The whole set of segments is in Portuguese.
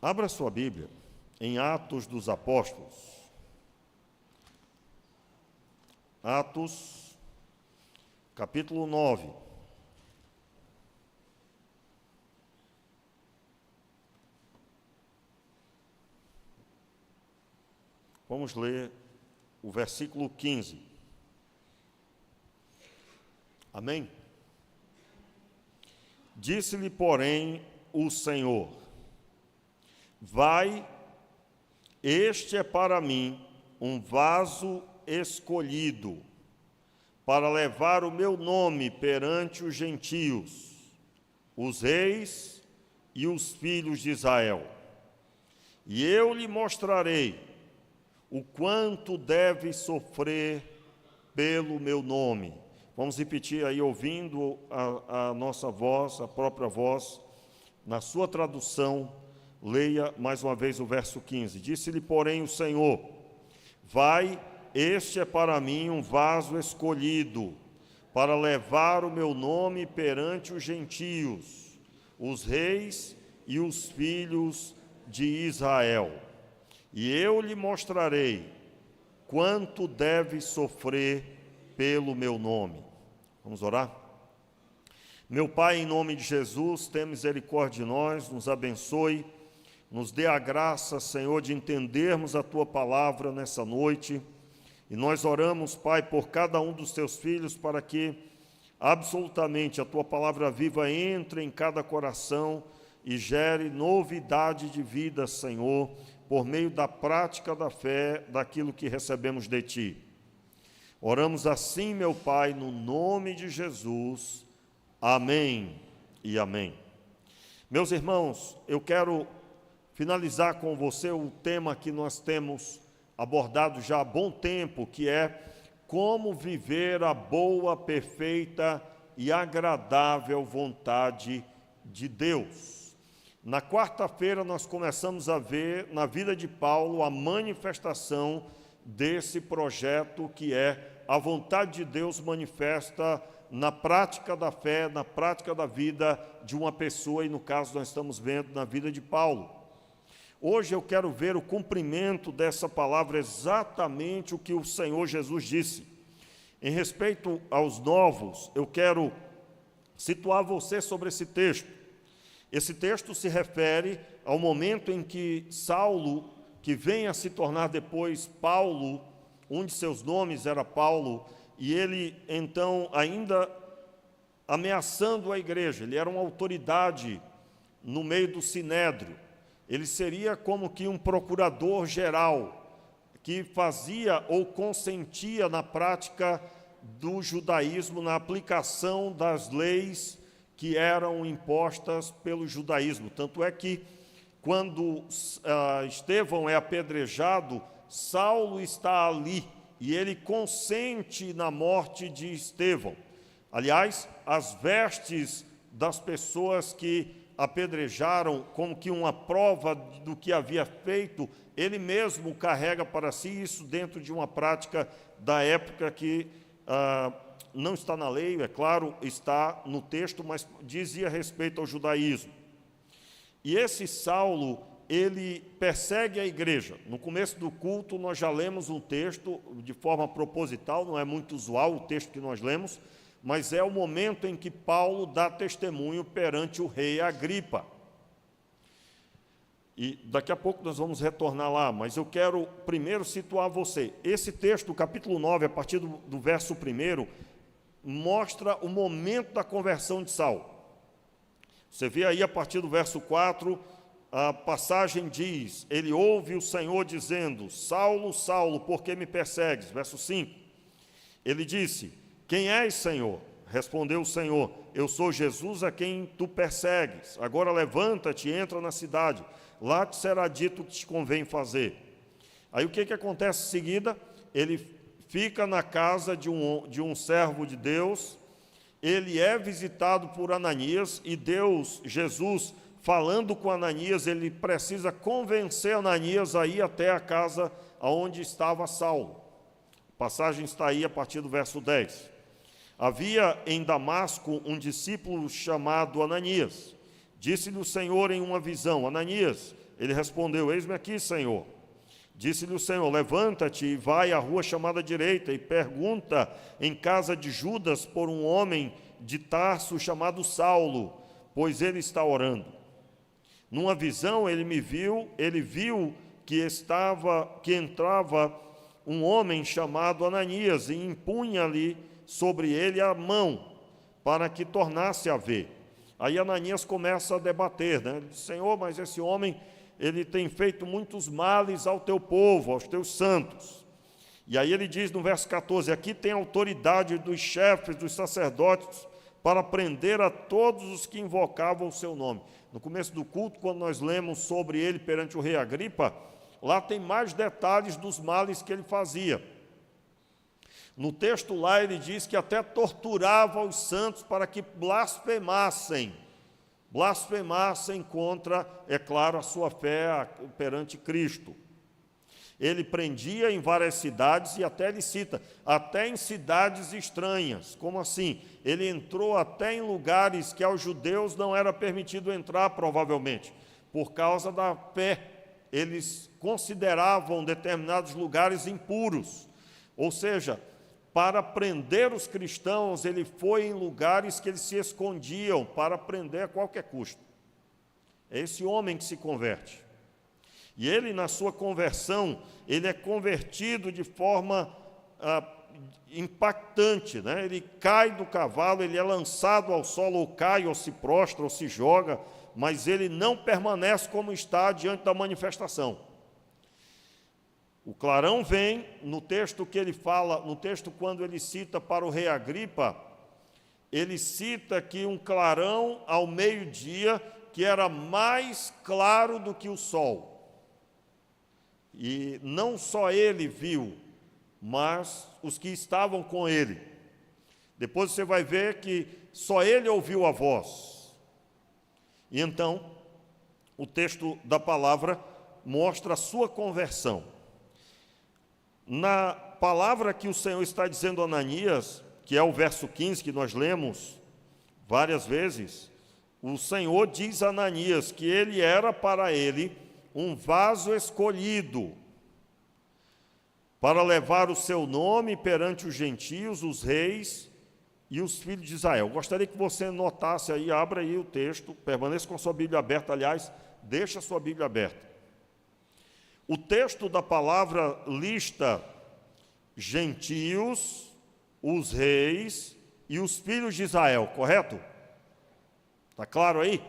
Abra sua Bíblia em Atos dos Apóstolos. Atos, capítulo 9. Vamos ler o versículo 15. Amém? Disse-lhe, porém, o Senhor: vai, este é para mim um vaso escolhido, para levar o meu nome perante os gentios, os reis e os filhos de Israel. E eu lhe mostrarei o quanto deve sofrer pelo meu nome. Vamos repetir aí, ouvindo a nossa voz, a própria voz, na sua tradução. Leia mais uma vez o verso 15. Disse-lhe, porém, o Senhor: vai, este é para mim um vaso escolhido, para levar o meu nome perante os gentios, os reis e os filhos de Israel. E eu lhe mostrarei quanto deve sofrer pelo meu nome. Vamos orar? Meu Pai, em nome de Jesus, tenha misericórdia de nós, nos abençoe, nos dê a graça, Senhor, de entendermos a Tua palavra nessa noite. E nós oramos, Pai, por cada um dos Teus filhos, para que absolutamente a Tua palavra viva entre em cada coração e gere novidade de vida, Senhor, por meio da prática da fé, daquilo que recebemos de Ti. Oramos assim, meu Pai, no nome de Jesus. Amém e amém. Meus irmãos, eu quero finalizar com você o tema que nós temos abordado já há bom tempo, que é como viver a boa, perfeita e agradável vontade de Deus. Na quarta-feira nós começamos a ver na vida de Paulo a manifestação desse projeto que é a vontade de Deus manifesta na prática da fé, na prática da vida de uma pessoa, e no caso nós estamos vendo na vida de Paulo. Hoje eu quero ver o cumprimento dessa palavra, exatamente o que o Senhor Jesus disse. Em respeito aos novos, eu quero situar você sobre esse texto. Esse texto se refere ao momento em que Saulo, que vem a se tornar depois Paulo, um de seus nomes era Paulo, e ele então ainda ameaçando a igreja, ele era uma autoridade no meio do sinédrio, ele seria como que um procurador geral, que fazia ou consentia na prática do judaísmo, na aplicação das leis que eram impostas pelo judaísmo. Tanto é que quando Estevão é apedrejado, Saulo está ali e ele consente na morte de Estevão. Aliás, as vestes das pessoas que apedrejaram, como que uma prova do que havia feito, ele mesmo carrega para si, isso dentro de uma prática da época que não está na lei, é claro, está no texto, mas dizia respeito ao judaísmo. E esse Saulo, ele persegue a igreja. No começo do culto, nós já lemos um texto de forma proposital, não é muito usual o texto que nós lemos, mas é o momento em que Paulo dá testemunho perante o rei Agripa. E daqui a pouco nós vamos retornar lá, mas eu quero primeiro situar você. Esse texto, capítulo 9, a partir do verso 1, mostra o momento da conversão de Saulo. Você vê aí a partir do verso 4, a passagem diz, ele ouve o Senhor dizendo, Saulo, Saulo, por que me persegues? Verso 5, ele disse, quem és, Senhor? Respondeu o Senhor, eu sou Jesus a quem tu persegues. Agora levanta-te e entra na cidade, lá te será dito o que te convém fazer. Aí o que acontece em seguida? Ele fica na casa de um servo de Deus, ele é visitado por Ananias, e Deus, Jesus, falando com Ananias, ele precisa convencer Ananias a ir até a casa onde estava Saulo. A passagem está aí a partir do verso 10. Havia em Damasco um discípulo chamado Ananias. Disse-lhe o Senhor em uma visão, Ananias, Ele respondeu: eis-me aqui, Senhor. Disse-lhe o Senhor: levanta-te e vai à rua chamada direita e pergunta em casa de Judas por um homem de Tarso chamado Saulo, pois ele está orando. Numa visão ele viu que entrava um homem chamado Ananias e impunha-lhe sobre ele a mão para que tornasse a ver. Aí Ananias começa a debater, né? Ele diz: Senhor, mas esse homem, ele tem feito muitos males ao teu povo, aos teus santos. E aí ele diz no verso 14: aqui tem autoridade dos chefes, dos sacerdotes, para prender a todos os que invocavam o seu nome. No começo do culto, quando nós lemos sobre ele perante o rei Agripa, lá tem mais detalhes dos males que ele fazia. No texto lá ele diz que até torturava os santos para que blasfemassem contra, é claro, a sua fé perante Cristo. Ele prendia em várias cidades, e até ele cita, até em cidades estranhas. Como assim? Ele entrou até em lugares que aos judeus não era permitido entrar, provavelmente, por causa da fé. Eles consideravam determinados lugares impuros. Ou seja, para prender os cristãos, ele foi em lugares que eles se escondiam, para prender a qualquer custo. É esse homem que se converte. E ele, na sua conversão, ele é convertido de forma impactante, né? Ele cai do cavalo, ele é lançado ao solo, ou cai, ou se prostra, ou se joga, mas ele não permanece como está diante da manifestação. O clarão vem, no texto que ele fala, no texto quando ele cita para o rei Agripa, ele cita que um clarão ao meio-dia, que era mais claro do que o sol. E não só ele viu, mas os que estavam com ele. Depois você vai ver que só ele ouviu a voz. E então, o texto da palavra mostra a sua conversão. Na palavra que o Senhor está dizendo a Ananias, que é o verso 15 que nós lemos várias vezes, o Senhor diz a Ananias que ele era para ele um vaso escolhido para levar o seu nome perante os gentios, os reis e os filhos de Israel. Gostaria que você notasse aí, abra aí o texto, permaneça com a sua Bíblia aberta, aliás, deixa a sua Bíblia aberta. O texto da palavra lista gentios, os reis e os filhos de Israel, correto? Está claro aí?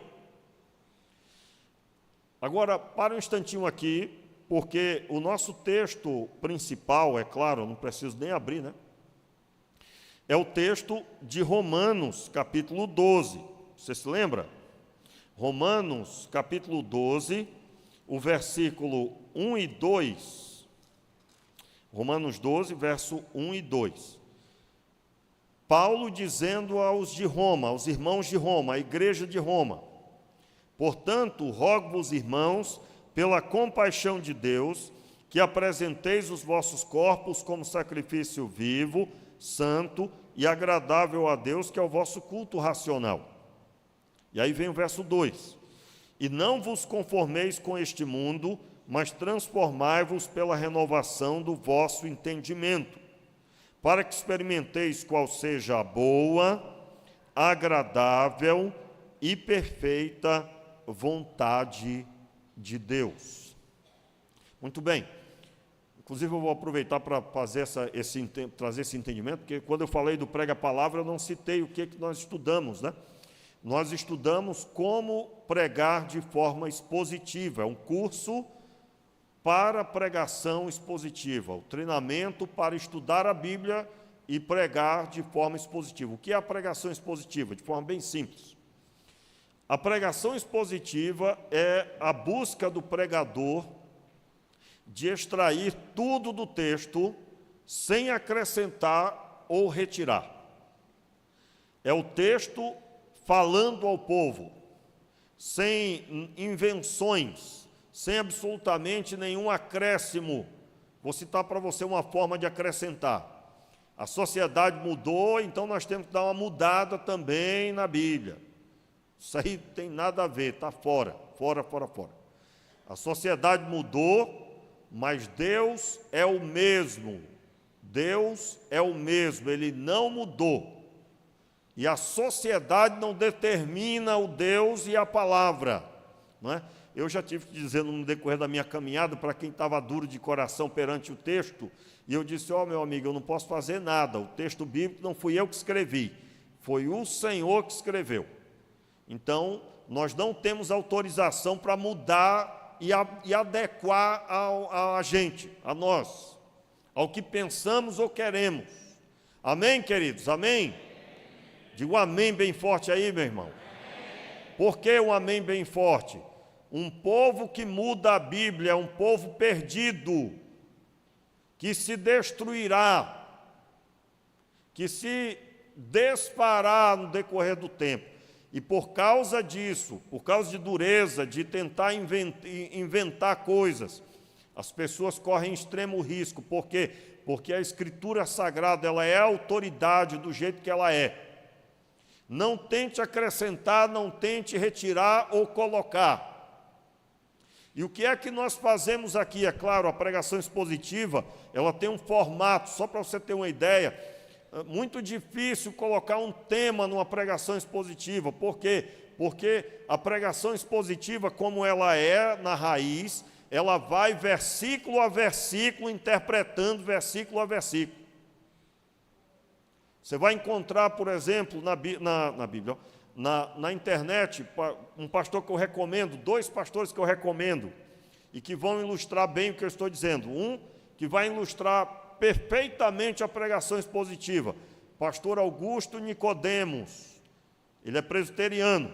Agora, para um instantinho aqui, porque o nosso texto principal, é claro, não preciso nem abrir, né? É o texto de Romanos, capítulo 12. Você se lembra? Romanos, capítulo 12, o versículo 1 e 2. Romanos 12, verso 1 e 2. Paulo dizendo aos de Roma, aos irmãos de Roma, à igreja de Roma: portanto, rogo-vos, irmãos, pela compaixão de Deus, que apresenteis os vossos corpos como sacrifício vivo, santo e agradável a Deus, que é o vosso culto racional. E aí vem o verso 2. E não vos conformeis com este mundo, mas transformai-vos pela renovação do vosso entendimento, para que experimenteis qual seja a boa, agradável e perfeita vontade de Deus. Muito bem. Inclusive eu vou aproveitar para fazer trazer esse entendimento, porque quando eu falei do prega a palavra, eu não citei o que nós estudamos, né? Nós estudamos como pregar de forma expositiva, é um curso para pregação expositiva, o treinamento para estudar a Bíblia e pregar de forma expositiva. O que é a pregação expositiva? De forma bem simples. A pregação expositiva é a busca do pregador de extrair tudo do texto sem acrescentar ou retirar. É o texto falando ao povo, sem invenções, sem absolutamente nenhum acréscimo. Vou citar para você uma forma de acrescentar. A sociedade mudou, então nós temos que dar uma mudada também na Bíblia. Isso aí tem nada a ver, está fora. A sociedade mudou, mas Deus é o mesmo. Deus é o mesmo, Ele não mudou. E a sociedade não determina o Deus e a palavra, não é? Eu já tive que dizer no decorrer da minha caminhada, para quem estava duro de coração perante o texto, e eu disse: ó, meu amigo, eu não posso fazer nada, o texto bíblico não fui eu que escrevi, foi o Senhor que escreveu. Então, nós não temos autorização para mudar e adequar a gente, a nós, ao que pensamos ou queremos. Amém, queridos? Amém? Diga um amém bem forte aí, meu irmão. Por que um amém bem forte? Um povo que muda a Bíblia é um povo perdido, que se destruirá, que se desfará no decorrer do tempo. E por causa disso, por causa de dureza, de tentar inventar coisas, as pessoas correm extremo risco. Por quê? Porque a Escritura Sagrada, ela é a autoridade do jeito que ela é. Não tente acrescentar, não tente retirar ou colocar. E o que é que nós fazemos aqui? É claro, a pregação expositiva, ela tem um formato, só para você ter uma ideia, é muito difícil colocar um tema numa pregação expositiva. Por quê? Porque a pregação expositiva, como ela é na raiz, ela vai versículo a versículo, interpretando versículo a versículo. Você vai encontrar, por exemplo, na Bíblia, na internet, um pastor que eu recomendo, 2 pastores que eu recomendo, e que vão ilustrar bem o que eu estou dizendo. Um que vai ilustrar perfeitamente a pregação expositiva, pastor Augusto Nicodemos. Ele é presbiteriano,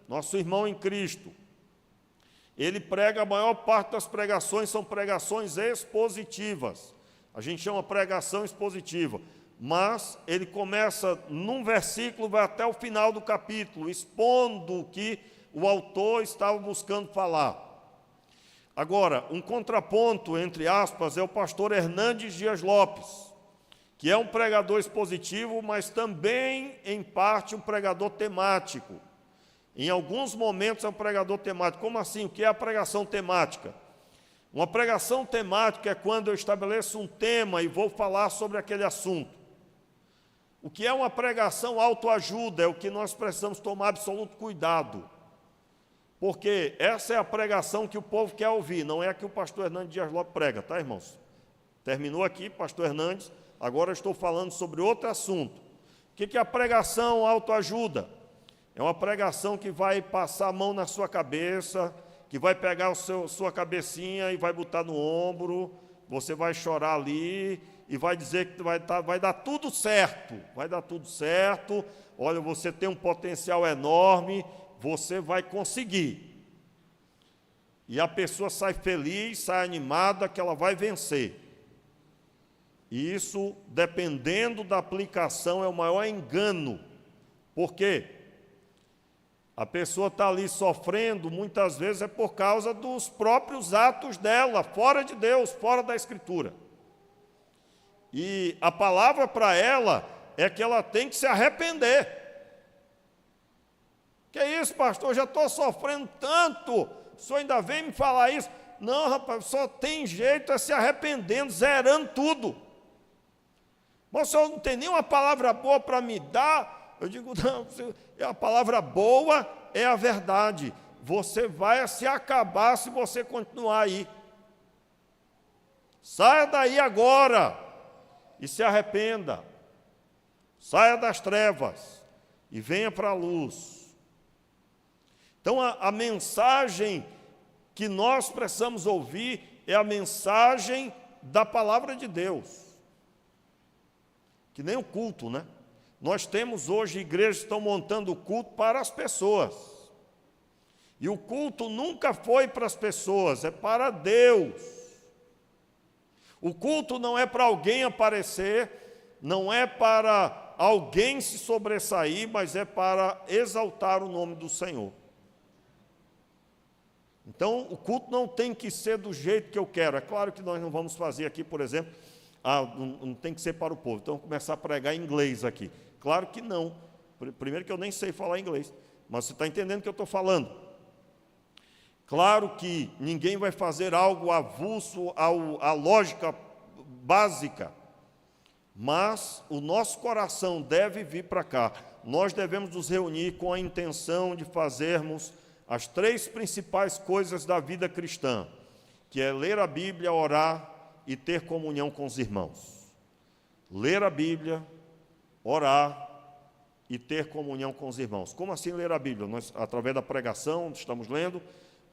nosso irmão em Cristo. Ele prega, a maior parte das pregações são pregações expositivas. A gente chama pregação expositiva. Mas ele começa num versículo, vai até o final do capítulo, expondo o que o autor estava buscando falar. Agora, um contraponto, entre aspas, é o pastor Hernandes Dias Lopes, que é um pregador expositivo, mas também, em parte, um pregador temático. Em alguns momentos é um pregador temático. Como assim? O que é a pregação temática? Uma pregação temática é quando eu estabeleço um tema e vou falar sobre aquele assunto. O que é uma pregação autoajuda é o que nós precisamos tomar absoluto cuidado. Porque essa é a pregação que o povo quer ouvir, não é a que o pastor Hernandes Dias Lopes prega, tá, irmãos? Terminou aqui, pastor Hernandes, agora eu estou falando sobre outro assunto. O que é a pregação autoajuda? É uma pregação que vai passar a mão na sua cabeça, que vai pegar sua cabecinha e vai botar no ombro, você vai chorar ali e vai dizer que vai dar tudo certo, vai dar tudo certo, olha, você tem um potencial enorme, você vai conseguir. E a pessoa sai feliz, sai animada que ela vai vencer. E isso, dependendo da aplicação, é o maior engano. Por quê? A pessoa está ali sofrendo, muitas vezes é por causa dos próprios atos dela, fora de Deus, fora da Escritura. E a palavra para ela é que ela tem que se arrepender. Que é isso, pastor? Eu já estou sofrendo tanto, o senhor ainda vem me falar isso? Não, rapaz, só tem jeito é se arrependendo, zerando tudo. Mas o senhor não tem nenhuma palavra boa para me dar? Eu digo, não, a palavra boa é a verdade. Você vai se acabar se você continuar aí. Saia daí agora e se arrependa. Saia das trevas e venha para a luz. Então, a mensagem que nós precisamos ouvir é a mensagem da palavra de Deus. Que nem o culto, né? Nós temos hoje igrejas que estão montando o culto para as pessoas. E o culto nunca foi para as pessoas, é para Deus. O culto não é para alguém aparecer, não é para alguém se sobressair, mas é para exaltar o nome do Senhor. Então, o culto não tem que ser do jeito que eu quero. É claro que nós não vamos fazer aqui, por exemplo, não tem que ser para o povo. Então, vamos começar a pregar em inglês aqui. Claro que não. Primeiro que eu nem sei falar inglês, mas você está entendendo o que eu estou falando. Claro que ninguém vai fazer algo avulso à lógica básica, mas o nosso coração deve vir para cá. Nós devemos nos reunir com a intenção de fazermos as 3 principais coisas da vida cristã, que é ler a Bíblia, orar e ter comunhão com os irmãos. Ler a Bíblia, orar e ter comunhão com os irmãos. Como assim ler a Bíblia? Nós, através da pregação, estamos lendo,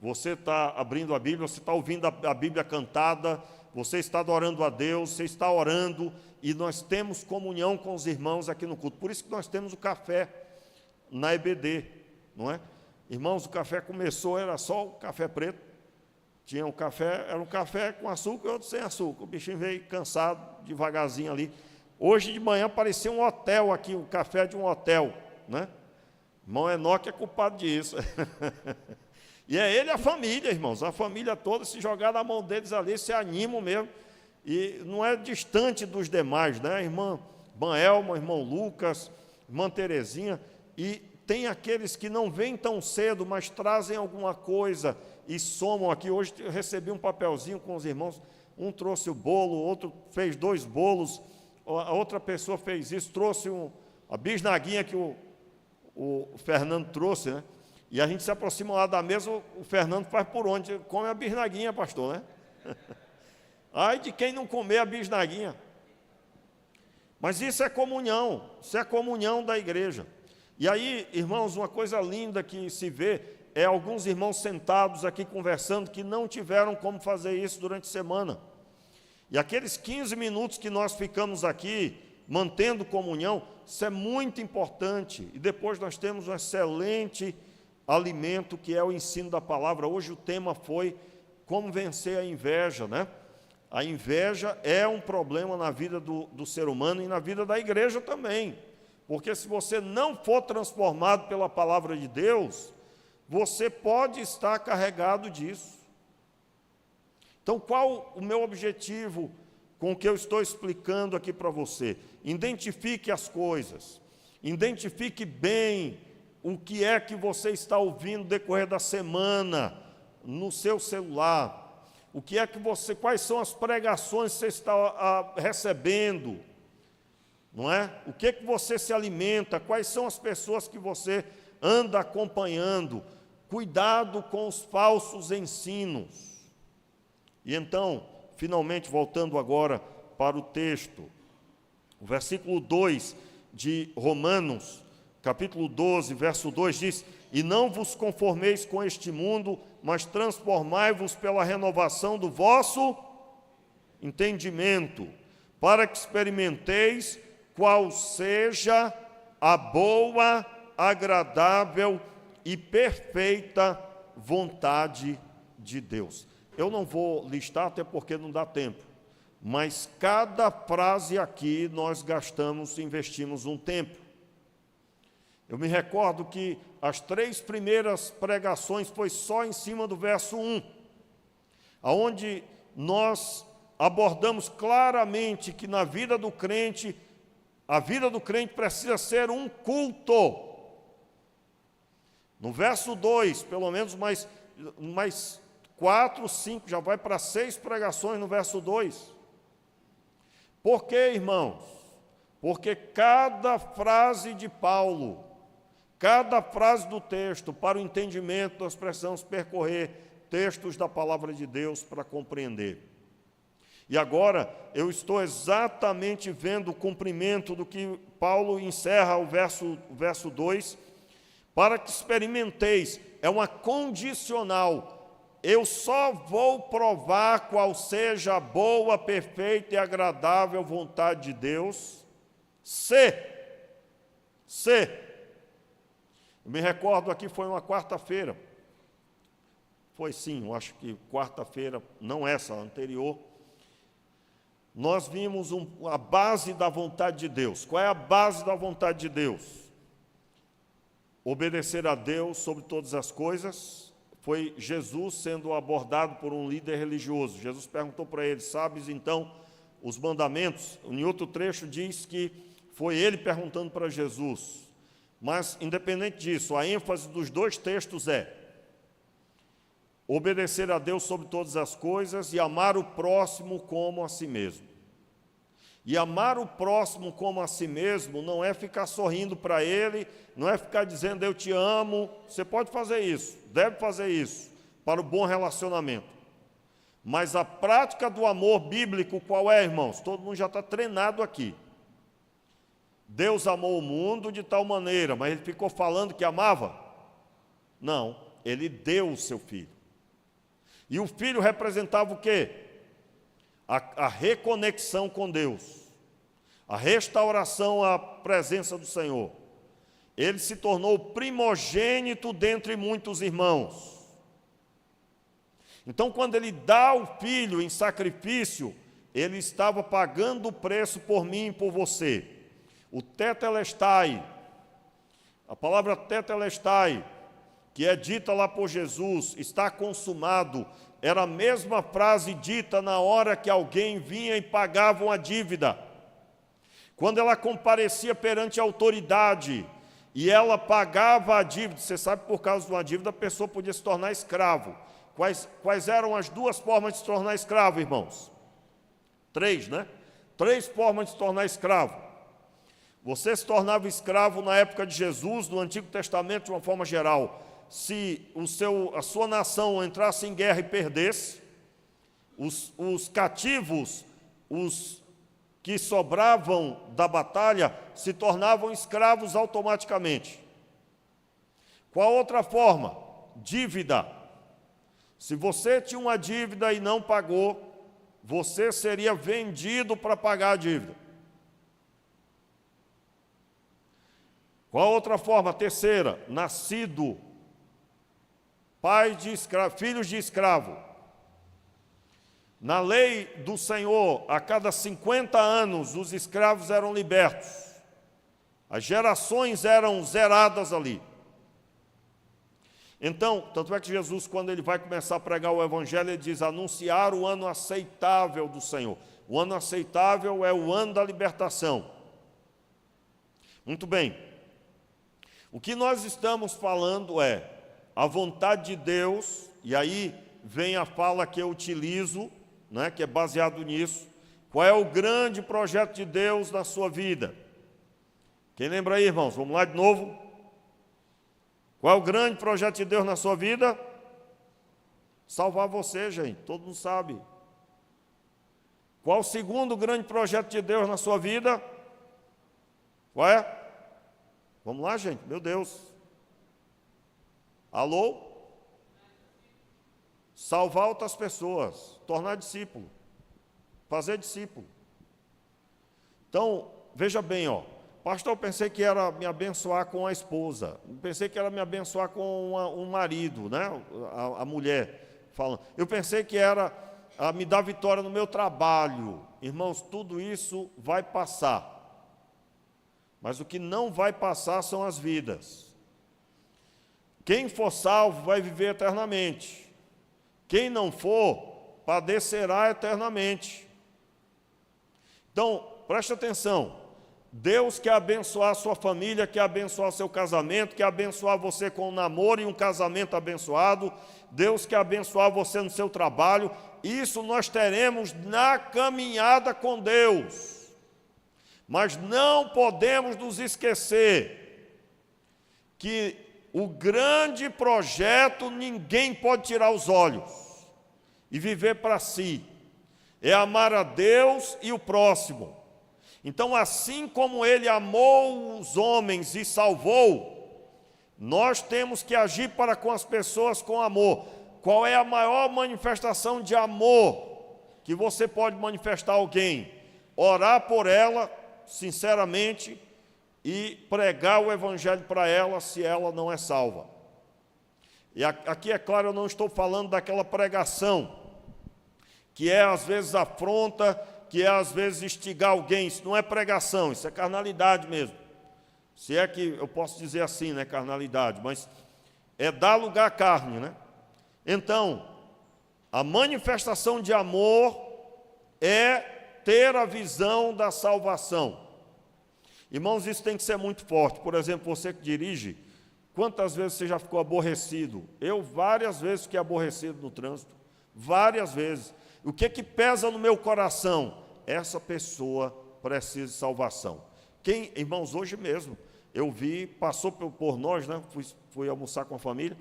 você está abrindo a Bíblia, você está ouvindo a Bíblia cantada, você está adorando a Deus, você está orando, e nós temos comunhão com os irmãos aqui no culto. Por isso que nós temos o café na EBD, não é? Irmãos, o café começou, era só o café preto, tinha um café, era um café com açúcar e outro sem açúcar. O bichinho veio cansado, devagarzinho ali. Hoje de manhã parecia um hotel aqui, um café de um hotel, né? Irmão Enoque é culpado disso. E é ele e a família, irmãos, a família toda, se jogar na mão deles ali, se animam mesmo. E não é distante dos demais, né? Irmã Elma, irmão Lucas, irmã Terezinha. E tem aqueles que não vêm tão cedo, mas trazem alguma coisa e somam aqui. Hoje eu recebi um papelzinho com os irmãos, um trouxe o bolo, outro fez 2 bolos, a outra pessoa fez isso, trouxe a bisnaguinha que o Fernando trouxe, né? E a gente se aproxima lá da mesa, o Fernando faz por onde? Come a bisnaguinha, pastor, né? Ai de quem não comer a bisnaguinha. Mas isso é comunhão da igreja. E aí, irmãos, uma coisa linda que se vê é alguns irmãos sentados aqui conversando que não tiveram como fazer isso durante a semana. E aqueles 15 minutos que nós ficamos aqui, mantendo comunhão, isso é muito importante. E depois nós temos um excelente alimento que é o ensino da palavra. Hoje o tema foi como vencer a inveja, né? A inveja é um problema na vida do ser humano e na vida da igreja também. Porque se você não for transformado pela palavra de Deus, você pode estar carregado disso. Então, qual o meu objetivo com o que eu estou explicando aqui para você? Identifique as coisas, identifique bem o que é que você está ouvindo no decorrer da semana, no seu celular, o que é que quais são as pregações que você está recebendo, não é? O que é que você se alimenta, quais são as pessoas que você anda acompanhando, cuidado com os falsos ensinos. E então, finalmente, voltando agora para o texto, o versículo 2 de Romanos, capítulo 12, verso 2 diz: e não vos conformeis com este mundo, mas transformai-vos pela renovação do vosso entendimento, para que experimenteis qual seja a boa, agradável e perfeita vontade de Deus. Eu não vou listar, até porque não dá tempo, mas cada frase aqui nós investimos um tempo. Eu me recordo que as 3 primeiras pregações foi só em cima do verso 1, onde nós abordamos claramente que na vida do crente, a vida do crente precisa ser um culto. No verso 2, pelo menos mais 4, 5, já vai para 6 pregações no verso 2. Por quê, irmãos? Porque cada frase de Paulo, cada frase do texto, para o entendimento, nós precisamos percorrer textos da palavra de Deus para compreender. E agora, eu estou exatamente vendo o cumprimento do que Paulo encerra o verso 2, para que experimenteis, é uma condicional. Eu só vou provar qual seja a boa, perfeita e agradável vontade de Deus, se eu me recordo aqui, foi uma quarta-feira, foi sim, eu acho que quarta-feira, não essa, a anterior, nós vimos a base da vontade de Deus. Qual é a base da vontade de Deus? Obedecer a Deus sobre todas as coisas. Foi Jesus sendo abordado por um líder religioso. Jesus perguntou para ele: sabes então os mandamentos? Em outro trecho diz que foi ele perguntando para Jesus. Mas, independente disso, a ênfase dos 2 textos é: obedecer a Deus sobre todas as coisas e amar o próximo como a si mesmo. E amar o próximo como a si mesmo não é ficar sorrindo para ele, não é ficar dizendo eu te amo. Você pode fazer isso, deve fazer isso, para o bom relacionamento. Mas a prática do amor bíblico qual é, irmãos? Todo mundo já está treinado aqui. Deus amou o mundo de tal maneira, mas ele ficou falando que amava? Não, ele deu o seu filho. E o filho representava o quê? A reconexão com Deus, a restauração à presença do Senhor. Ele se tornou primogênito dentre muitos irmãos. Então, quando ele dá o filho em sacrifício, ele estava pagando o preço por mim e por você. O tetelestai, a palavra tetelestai, que é dita lá por Jesus, está consumado, era a mesma frase dita na hora que alguém vinha e pagava uma dívida. Quando ela comparecia perante a autoridade e ela pagava a dívida, você sabe, por causa de uma dívida, a pessoa podia se tornar escravo. Quais eram as duas formas de se tornar escravo, irmãos? 3, né? 3 formas de se tornar escravo. Você se tornava escravo na época de Jesus, no Antigo Testamento, de uma forma geral. Se a sua nação entrasse em guerra e perdesse, os cativos, os que sobravam da batalha, se tornavam escravos automaticamente. Qual outra forma? Dívida. Se você tinha uma dívida e não pagou, você seria vendido para pagar a dívida. Qual outra forma? Terceira, nascido, pai de escravo, filhos de escravo. Na lei do Senhor, a cada 50 anos, os escravos eram libertos. As gerações eram zeradas ali. Então, tanto é que Jesus, quando ele vai começar a pregar o Evangelho, ele diz, anunciar o ano aceitável do Senhor. O ano aceitável é o ano da libertação. Muito bem. O que nós estamos falando é a vontade de Deus, e aí vem a fala que eu utilizo, né, que é baseado nisso. Qual é o grande projeto de Deus na sua vida? Quem lembra aí, irmãos? Vamos lá de novo. Qual é o grande projeto de Deus na sua vida? Salvar você, gente, todo mundo sabe. Qual o segundo grande projeto de Deus na sua vida? Qual é? Vamos lá, gente, meu Deus. Alô? Salvar outras pessoas, tornar discípulo, fazer discípulo. Então, veja bem, ó. Pastor, eu pensei que era me abençoar com a esposa, pensei que era me abençoar com um marido, né? A mulher falando. Eu pensei que era me dar vitória no meu trabalho. Irmãos, tudo isso vai passar. Mas o que não vai passar são as vidas. Quem for salvo vai viver eternamente. Quem não for, padecerá eternamente. Então, preste atenção. Deus quer abençoar a sua família, quer abençoar o seu casamento, quer abençoar você com um namoro e um casamento abençoado. Deus quer abençoar você no seu trabalho. Isso nós teremos na caminhada com Deus. Mas não podemos nos esquecer que o grande projeto ninguém pode tirar os olhos e viver para si. É amar a Deus e o próximo. Então, assim como ele amou os homens e salvou, nós temos que agir para com as pessoas com amor. Qual é a maior manifestação de amor que você pode manifestar a alguém? Orar por ela, sinceramente, e pregar o Evangelho para ela, se ela não é salva. E aqui, é claro, eu não estou falando daquela pregação, que é às vezes afronta, que é às vezes instigar alguém. Isso não é pregação, isso é carnalidade mesmo. Se é que eu posso dizer assim, né, carnalidade, mas é dar lugar à carne, né? Então, a manifestação de amor é ter a visão da salvação. Irmãos, isso tem que ser muito forte. Por exemplo, você que dirige, Quantas vezes você já ficou aborrecido? Eu várias vezes fiquei aborrecido no trânsito, várias vezes. O que pesa no meu coração? Essa pessoa precisa de salvação. Irmãos, hoje mesmo, eu vi, passou por nós, né? Fui almoçar com a família,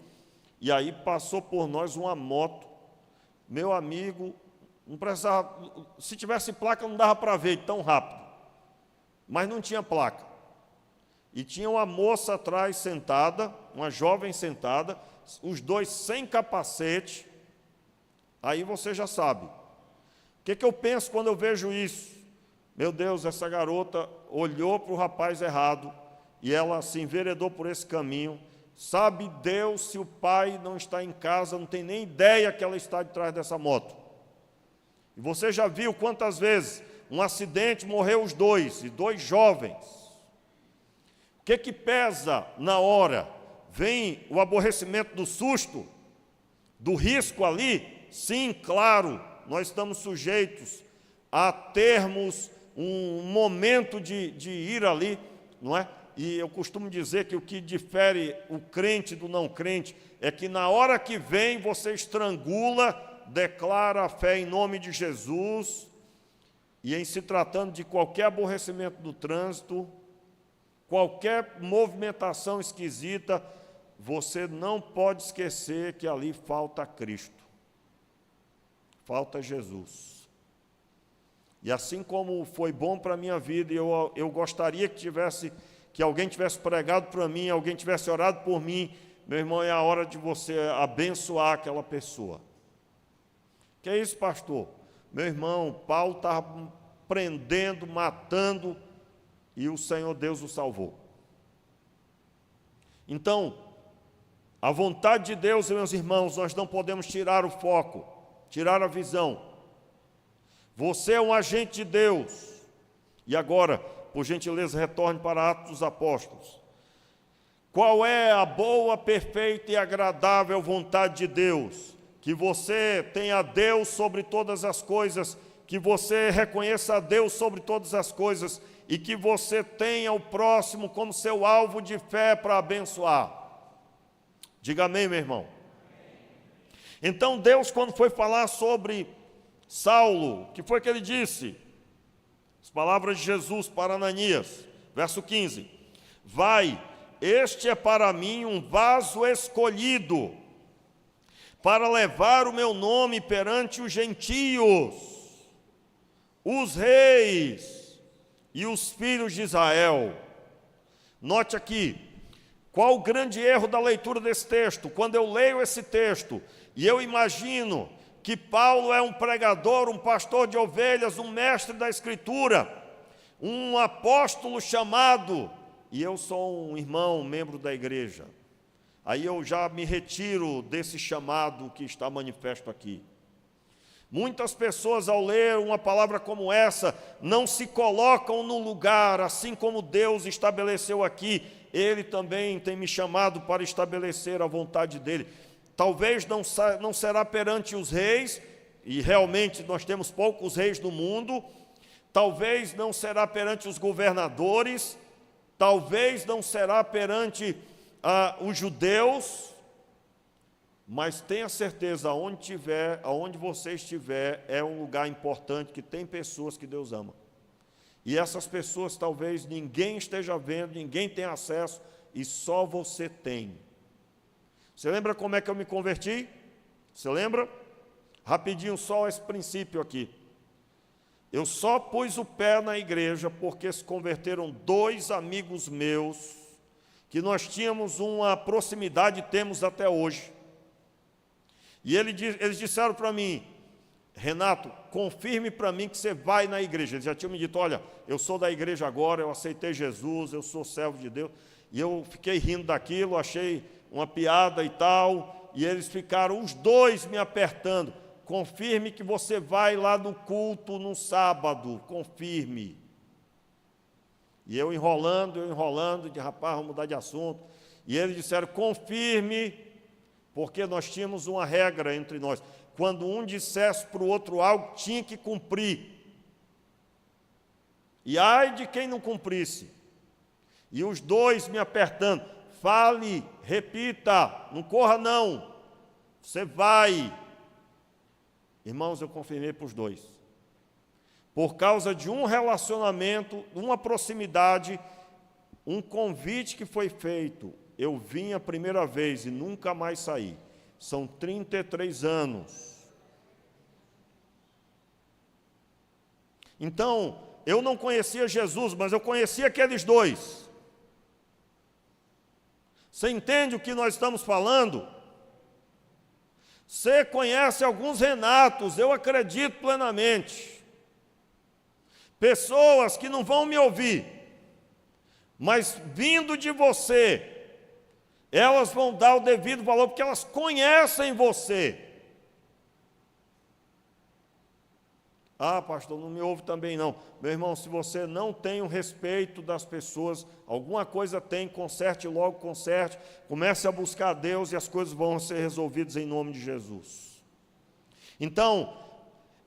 e aí passou por nós uma moto. Meu amigo, não precisava, se tivesse placa não dava para ver tão rápido, mas não tinha placa. E tinha uma moça atrás sentada, uma jovem sentada, os dois sem capacete. Aí você já sabe. O que eu penso quando eu vejo isso? Meu Deus, essa garota olhou para o rapaz errado e ela se enveredou por esse caminho. Sabe Deus se o pai não está em casa, não tem nem ideia que ela está de trás dessa moto. E você já viu quantas vezes um acidente morreu os dois, e dois jovens. O que pesa na hora? Vem o aborrecimento do susto, do risco ali? Sim, claro, nós estamos sujeitos a termos um momento de ir ali, não é? E eu costumo dizer que o que difere o crente do não crente é que na hora que vem você estrangula, declara a fé em nome de Jesus, e em se tratando de qualquer aborrecimento do trânsito, qualquer movimentação esquisita, você não pode esquecer que ali falta Cristo, falta Jesus. E assim como foi bom para a minha vida, e eu gostaria que alguém tivesse pregado para mim, alguém tivesse orado por mim, meu irmão, é a hora de você abençoar aquela pessoa. Que é isso, pastor? Meu irmão, Paulo estava prendendo, matando, e o Senhor Deus o salvou. Então, a vontade de Deus, meus irmãos, nós não podemos tirar o foco, tirar a visão. Você é um agente de Deus. E agora, por gentileza, retorne para Atos dos Apóstolos. Qual é a boa, perfeita e agradável vontade de Deus? Que você tenha Deus sobre todas as coisas, que você reconheça a Deus sobre todas as coisas, e que você tenha o próximo como seu alvo de fé para abençoar. Diga amém, meu irmão. Então Deus, quando foi falar sobre Saulo, o que foi que ele disse? As palavras de Jesus para Ananias, verso 15. Vai, este é para mim um vaso escolhido, para levar o meu nome perante os gentios, os reis, e os filhos de Israel. Note aqui, qual o grande erro da leitura desse texto? Quando eu leio esse texto, e eu imagino que Paulo é um pregador, um pastor de ovelhas, um mestre da Escritura, um apóstolo chamado, e eu sou um irmão, membro da igreja. Aí eu já me retiro desse chamado que está manifesto aqui. Muitas pessoas, ao ler uma palavra como essa, não se colocam no lugar, assim como Deus estabeleceu aqui. Ele também tem me chamado para estabelecer a vontade dEle. Talvez não será perante os reis, e realmente nós temos poucos reis no mundo. Talvez não será perante os governadores. Talvez não será perante os judeus. Mas tenha certeza, aonde você estiver, é um lugar importante, que tem pessoas que Deus ama. E essas pessoas talvez ninguém esteja vendo, ninguém tem acesso, e só você tem. Você lembra como é que eu me converti? Você lembra? Rapidinho, só esse princípio aqui. Eu só pus o pé na igreja porque se converteram dois amigos meus, que nós tínhamos uma proximidade, temos até hoje. E eles disseram para mim, Renato, confirme para mim que você vai na igreja. Eles já tinham me dito, olha, eu sou da igreja agora, eu aceitei Jesus, eu sou servo de Deus. E eu fiquei rindo daquilo, achei uma piada e tal, e eles ficaram, os dois, me apertando. Confirme que você vai lá no culto no sábado, confirme. E eu enrolando, de rapaz, vamos mudar de assunto. E eles disseram, confirme, porque nós tínhamos uma regra entre nós. Quando um dissesse para o outro algo, tinha que cumprir. E ai de quem não cumprisse. E os dois me apertando, fale, repita, não corra não, você vai. Irmãos, eu confirmei para os dois. Por causa de um relacionamento, uma proximidade, um convite que foi feito, eu vim a primeira vez e nunca mais saí. São 33 anos. Então, eu não conhecia Jesus, mas eu conhecia aqueles dois. Você entende o que nós estamos falando? Você conhece alguns Renatos, eu acredito plenamente. Pessoas que não vão me ouvir, mas vindo de você, elas vão dar o devido valor, porque elas conhecem você. Ah, pastor, não me ouve também não. Meu irmão, se você não tem o respeito das pessoas, alguma coisa tem, conserte logo, conserte, comece a buscar a Deus e as coisas vão ser resolvidas em nome de Jesus. Então,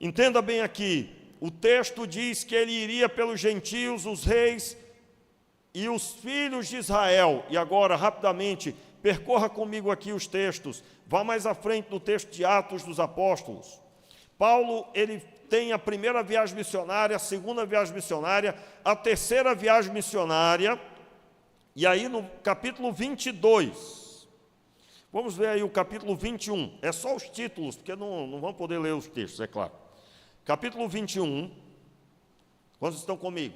entenda bem aqui, o texto diz que ele iria pelos gentios, os reis e os filhos de Israel. E agora, rapidamente, percorra comigo aqui os textos, vá mais à frente no texto de Atos dos Apóstolos. Paulo, ele tem a primeira viagem missionária, a segunda viagem missionária, a terceira viagem missionária, e aí no capítulo 22, vamos ver aí o capítulo 21, é só os títulos, porque não vamos poder ler os textos, é claro. Capítulo 21, quantos estão comigo?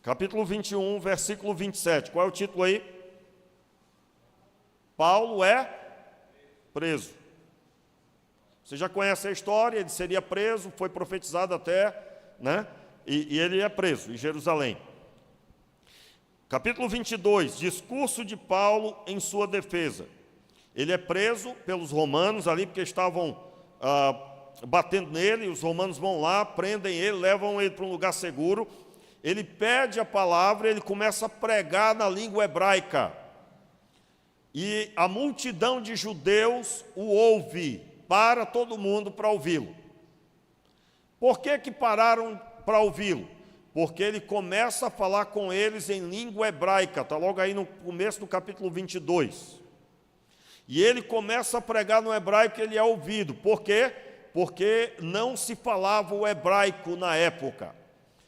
Capítulo 21, versículo 27, qual é o título aí? Paulo é preso. Você já conhece a história, ele seria preso, foi profetizado até, né? E ele é preso em Jerusalém. Capítulo 22, discurso de Paulo em sua defesa. Ele é preso pelos romanos ali, porque estavam batendo nele, os romanos vão lá, prendem ele, levam ele para um lugar seguro. Ele pede a palavra, ele começa a pregar na língua hebraica. E a multidão de judeus o ouve. Para todo mundo para ouvi-lo. Por que pararam para ouvi-lo? Porque ele começa a falar com eles em língua hebraica, está logo aí no começo do capítulo 22. E ele começa a pregar no hebraico e ele é ouvido. Por quê? Porque não se falava o hebraico na época.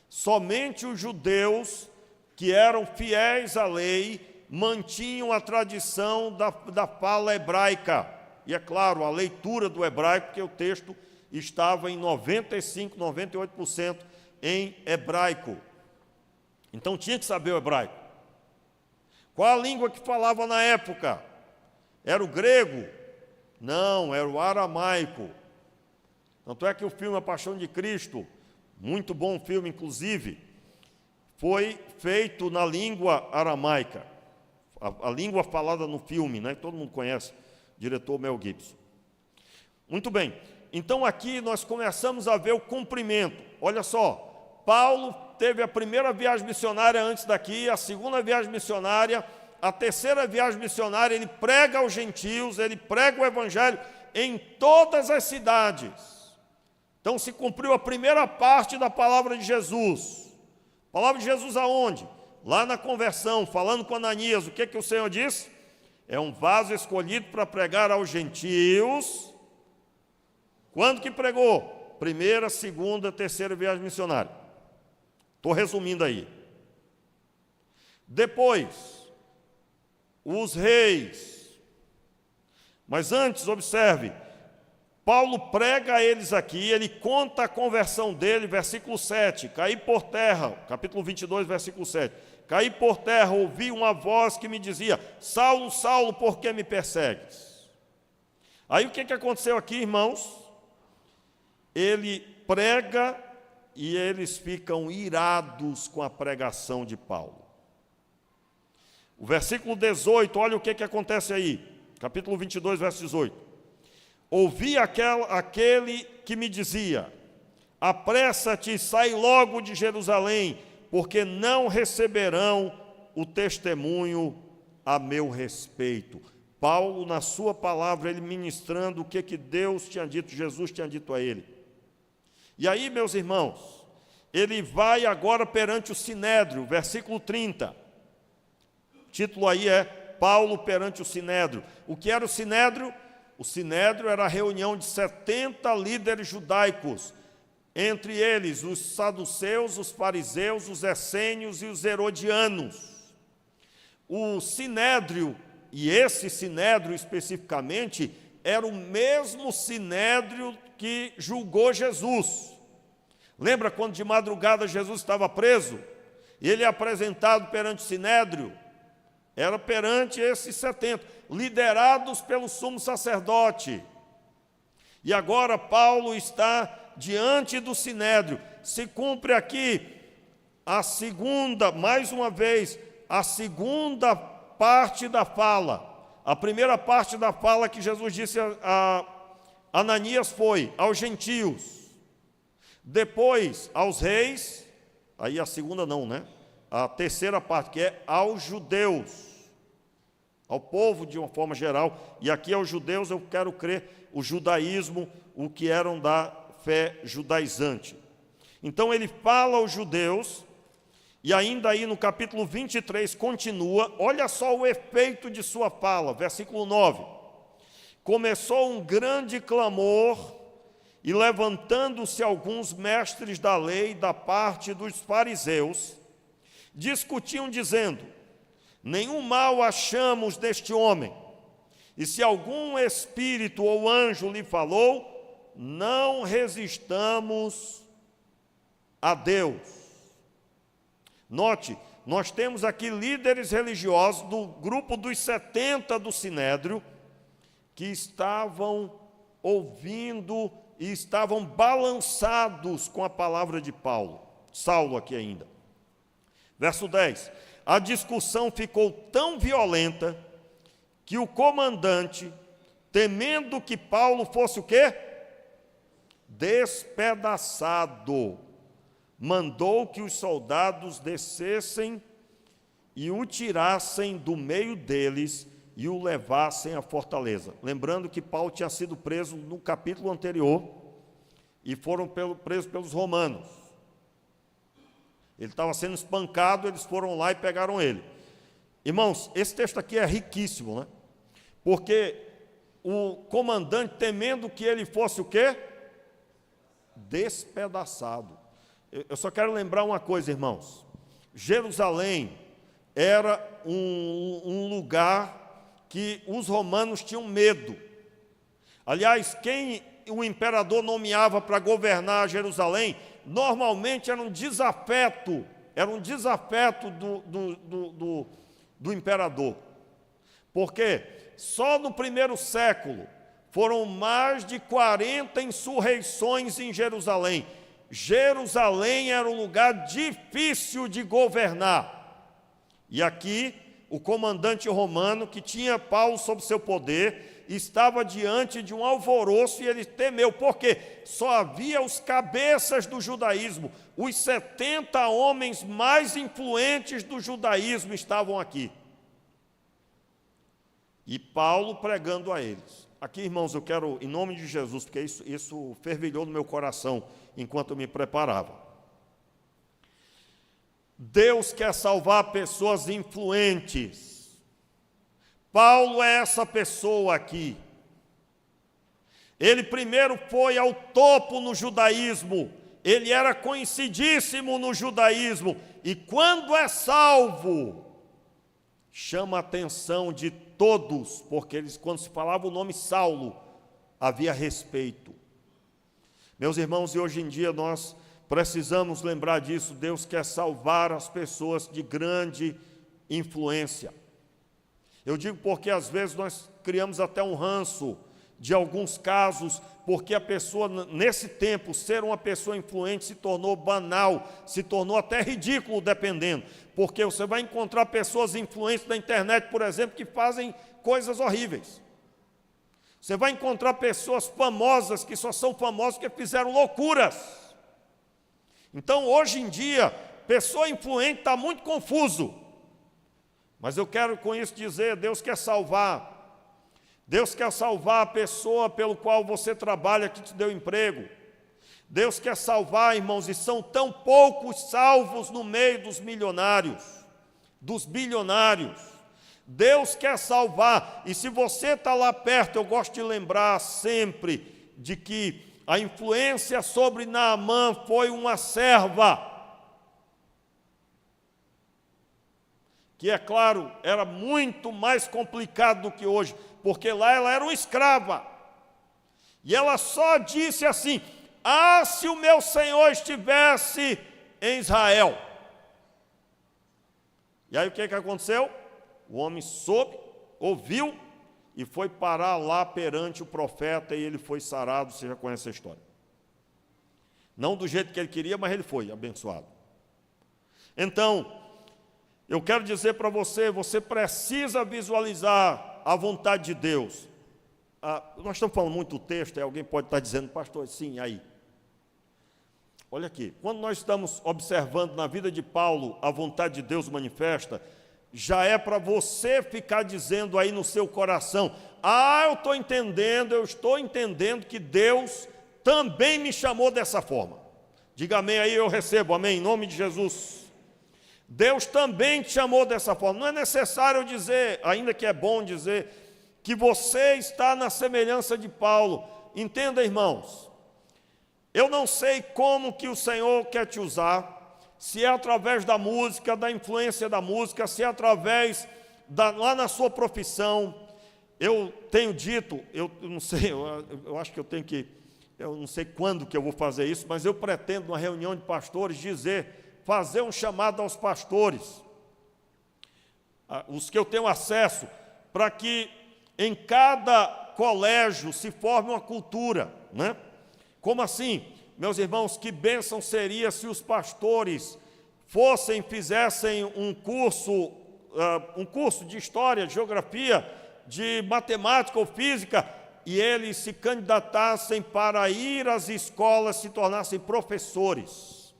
Somente os judeus que eram fiéis à lei mantinham a tradição da fala hebraica. E é claro, a leitura do hebraico, porque o texto estava em 95%, 98% em hebraico. Então tinha que saber o hebraico. Qual a língua que falava na época? Era o grego? Não, era o aramaico. Tanto é que o filme A Paixão de Cristo, muito bom filme inclusive, foi feito na língua aramaica. A língua falada no filme, né? Todo mundo conhece. Diretor Mel Gibson. Muito bem, então aqui nós começamos a ver o cumprimento. Olha só, Paulo teve a primeira viagem missionária antes daqui, a segunda viagem missionária, a terceira viagem missionária, ele prega aos gentios, ele prega o evangelho em todas as cidades. Então se cumpriu a primeira parte da palavra de Jesus. Palavra de Jesus aonde? Lá na conversão, falando com Ananias, o que o Senhor disse? É um vaso escolhido para pregar aos gentios. Quando que pregou? Primeira, segunda, terceira viagem missionária. Estou resumindo aí. Depois, os reis. Mas antes, observe, Paulo prega a eles aqui, ele conta a conversão dele, versículo 7, caí por terra, capítulo 22, versículo 7. Caí por terra, ouvi uma voz que me dizia, Saulo, Saulo, por que me persegues? Aí o que aconteceu aqui, irmãos? Ele prega e eles ficam irados com a pregação de Paulo. O versículo 18, olha o que acontece aí, capítulo 22, verso 18. Ouvi aquele que me dizia, apressa-te, sai logo de Jerusalém, porque não receberão o testemunho a meu respeito. Paulo, na sua palavra, ele ministrando o que Deus tinha dito, Jesus tinha dito a ele. E aí, meus irmãos, ele vai agora perante o Sinédrio, versículo 30. título aí é Paulo perante o Sinédrio. O que era o Sinédrio? O Sinédrio era a reunião de 70 líderes judaicos, entre eles os saduceus, os fariseus, os essênios e os herodianos. O Sinédrio, e esse Sinédrio especificamente, era o mesmo Sinédrio que julgou Jesus. Lembra quando de madrugada Jesus estava preso? E ele é apresentado perante o Sinédrio? Era perante esses 70, liderados pelo sumo sacerdote. E agora Paulo está diante do Sinédrio. Se cumpre aqui a segunda, mais uma vez, a segunda parte da fala. A primeira parte da fala que Jesus disse a Ananias foi aos gentios. Depois aos reis, aí a segunda não, né? A terceira parte, que é aos judeus, ao povo de uma forma geral, e aqui aos judeus eu quero crer o judaísmo, o que eram da fé judaizante. Então ele fala aos judeus, e ainda aí no capítulo 23 continua, olha só o efeito de sua fala, versículo 9. Começou um grande clamor, e levantando-se alguns mestres da lei da parte dos fariseus, discutiam dizendo: nenhum mal achamos deste homem, e se algum espírito ou anjo lhe falou, não resistamos a Deus. Note, nós temos aqui líderes religiosos do grupo dos 70 do Sinédrio, que estavam ouvindo e estavam balançados com a palavra de Saulo aqui ainda. Verso 10, a discussão ficou tão violenta que o comandante, temendo que Paulo fosse o quê? Despedaçado, mandou que os soldados descessem e o tirassem do meio deles e o levassem à fortaleza. Lembrando que Paulo tinha sido preso no capítulo anterior e foram presos pelos romanos. Ele estava sendo espancado, eles foram lá e pegaram ele. Irmãos, esse texto aqui é riquíssimo, né? Porque o comandante, temendo que ele fosse o quê? Despedaçado. Eu só quero lembrar uma coisa, irmãos. Jerusalém era um lugar que os romanos tinham medo. Aliás, quem o imperador nomeava para governar Jerusalém, normalmente era um desafeto do imperador. Porque só no primeiro século foram mais de 40 insurreições em Jerusalém. Jerusalém era um lugar difícil de governar. E aqui, o comandante romano, que tinha Paulo sob seu poder, estava diante de um alvoroço e ele temeu, porque só havia os cabeças do judaísmo, os 70 homens mais influentes do judaísmo estavam aqui. E Paulo pregando a eles. Aqui, irmãos, eu quero, em nome de Jesus, porque isso fervilhou no meu coração enquanto eu me preparava. Deus quer salvar pessoas influentes. Paulo é essa pessoa aqui. Ele primeiro foi ao topo no judaísmo, ele era conhecidíssimo no judaísmo, e quando é salvo, chama a atenção de todos, porque quando se falava o nome Saulo, havia respeito. Meus irmãos, e hoje em dia nós precisamos lembrar disso. Deus quer salvar as pessoas de grande influência. Eu digo porque às vezes nós criamos até um ranço de alguns casos, porque a pessoa, nesse tempo, ser uma pessoa influente se tornou banal, se tornou até ridículo, dependendo. Porque você vai encontrar pessoas influentes na internet, por exemplo, que fazem coisas horríveis. Você vai encontrar pessoas famosas que só são famosas porque fizeram loucuras. Então, hoje em dia, pessoa influente está muito confuso. Mas eu quero com isso dizer, Deus quer salvar. Deus quer salvar a pessoa pelo qual você trabalha, que te deu emprego. Deus quer salvar, irmãos, e são tão poucos salvos no meio dos milionários, dos bilionários. Deus quer salvar, e se você está lá perto, eu gosto de lembrar sempre de que a influência sobre Naamã foi uma serva, que é claro, era muito mais complicado do que hoje, porque lá ela era uma escrava, e ela só disse assim: ah, se o meu Senhor estivesse em Israel. E aí o que aconteceu? O homem soube, ouviu e foi parar lá perante o profeta, e ele foi sarado. Você já conhece a história. Não do jeito que ele queria, mas ele foi abençoado. Então, eu quero dizer para você, você precisa visualizar a vontade de Deus. Nós estamos falando muito do texto, e alguém pode estar dizendo: pastor, sim, aí. Olha aqui, quando nós estamos observando na vida de Paulo a vontade de Deus manifesta, já é para você ficar dizendo aí no seu coração: ah, eu estou entendendo que Deus também me chamou dessa forma. Diga amém aí, eu recebo, amém, em nome de Jesus. Deus também te chamou dessa forma. Não é necessário dizer, ainda que é bom dizer, que você está na semelhança de Paulo. Entenda, irmãos, eu não sei como que o Senhor quer te usar, se é através da música, da influência da música, se é através lá na sua profissão. Eu tenho dito, eu não sei, eu acho que eu tenho que, eu não sei quando que eu vou fazer isso, mas eu pretendo, numa reunião de pastores, fazer um chamado aos pastores, os que eu tenho acesso, para que em cada colégio se forme uma cultura, né? Como assim? Meus irmãos, que bênção seria se os pastores fizessem um curso de história, de geografia, de matemática ou física, e eles se candidatassem para ir às escolas, se tornassem professores.